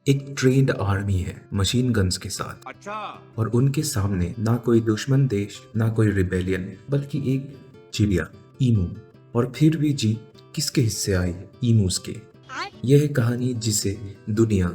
एक trained army है machine guns के साथ। अच्छा। और उनके सामने ना कोई दुश्मन देश ना कोई रिबेलियन, बल्कि एक चिड़िया ईमू। और फिर भी जीत किसके हिस्से आई? ईमूस के। यह है कहानी जिसे दुनिया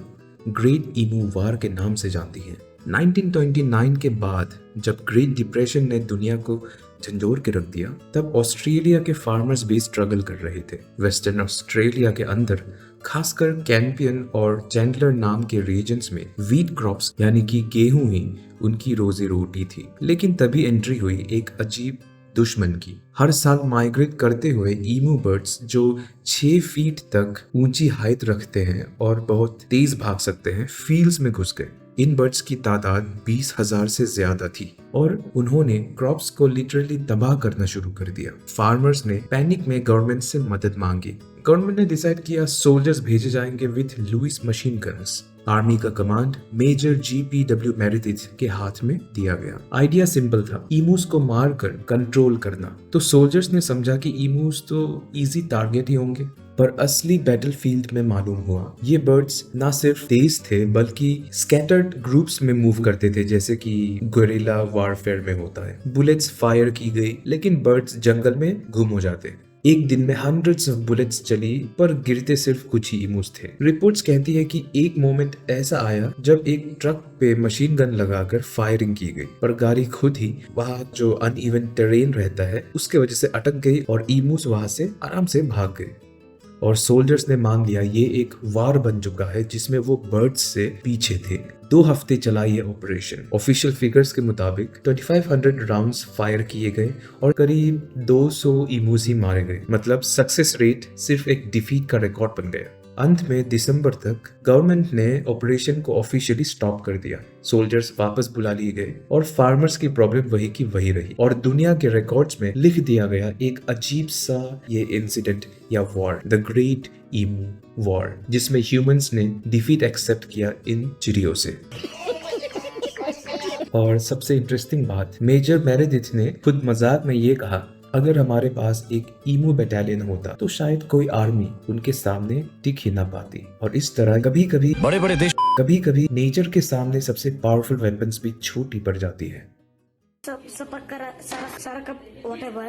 ग्रेट ईमू वार के नाम से जानती है। 1929 के बाद जब ग्रेट डिप्रेशन ने दुनिया को झंझोर के रख दिया, तब ऑस्ट्रेलिया के फार्मर्स भी स्ट्रगल कर रहे थे। वेस्टर्न ऑस्ट्रेलिया के अंदर खासकर कैंपियन और चैंडलर नाम के रीजन्स में वीट क्रॉप्स यानी कि गेहूं ही उनकी रोजी रोटी थी। लेकिन तभी एंट्री हुई एक अजीब दुश्मन की। हर साल माइग्रेट करते हुए ईमू बर्ड्स जो 6 फीट तक ऊंची हाइट रखते हैं और बहुत तेज भाग सकते हैं, फील्ड्स में घुस गए। इन बर्ड्स की तादाद 20,000 से ज्यादा थी और उन्होंने क्रॉप्स को लिटरली तबाह करना शुरू कर दिया। फार्मर्स ने पैनिक में गवर्नमेंट से मदद मांगी। गवर्नमेंट ने डिसाइड किया सोल्जर्स भेजे जाएंगे with Lewis machine guns. Army का कमांड मेजर GPW मेरेडिथ के हाथ में दिया गया। आइडिया सिंपल था, ईमूस को मार कर कंट्रोल करना। तो सोल्जर्स ने समझा कि ईमूस तो इजी टारगेट ही होंगे, पर असली बैटलफील्ड में मालूम हुआ ये बर्ड्स ना सिर्फ तेज थे बल्कि स्कैटर्ड ग्रुप्स में मूव करते थे, जैसे कि गुएरिला वारफेयर में होता है। बुलेट्स फायर की गई लेकिन बर्ड्स जंगल में गुम हो जाते। एक दिन में हंड्रेड्स ऑफ बुलेट्स चली पर गिरते सिर्फ कुछ ही ईमूस थे। रिपोर्ट्स कहती है कि एक मोमेंट ऐसा आया जब एक ट्रक पे मशीन गन लगाकर फायरिंग की गई, पर गाड़ी खुद ही वहाँ जो अनइवन टेरेन रहता है उसके वजह से अटक गई और ईमूस वहां से आराम से भाग गए। और सोल्जर्स ने मान लिया ये एक वार बन चुका है जिसमें वो बर्ड्स से पीछे थे। 2 हफ्ते चला ये ऑपरेशन। ऑफिशियल फिगर्स के मुताबिक 2500 राउंड्स फायर किए गए और करीब 200 ईमूस ही मारे गए। मतलब सक्सेस रेट सिर्फ एक डिफीट का रिकॉर्ड बन गया। अंत में दिसंबर तक गवर्नमेंट ने ऑपरेशन को ऑफिशियली स्टॉप कर दिया। सोल्जर्स वापस बुला लिए गए और फार्मर्स की प्रॉब्लम वही की वही रही और दुनिया के रिकॉर्ड्स में लिख दिया गया एक अजीब सा ये इंसिडेंट या वॉर, द ग्रेट ईमू वॉर, जिसमें ह्यूमंस ने डिफीट एक्सेप्ट किया इन चिड़ियों से। और सबसे इंटरेस्टिंग बात, मेजर मेरेडिथ ने खुद मजाक में ये कहा, अगर हमारे पास एक ईमू बटालियन होता तो शायद कोई आर्मी उनके सामने टिक ही ना पाती। और इस तरह कभी कभी बड़े बड़े देश कभी नेचर के सामने सबसे पावरफुल वेपन्स भी छोटी पड़ जाती है। sepakat sarakap whatever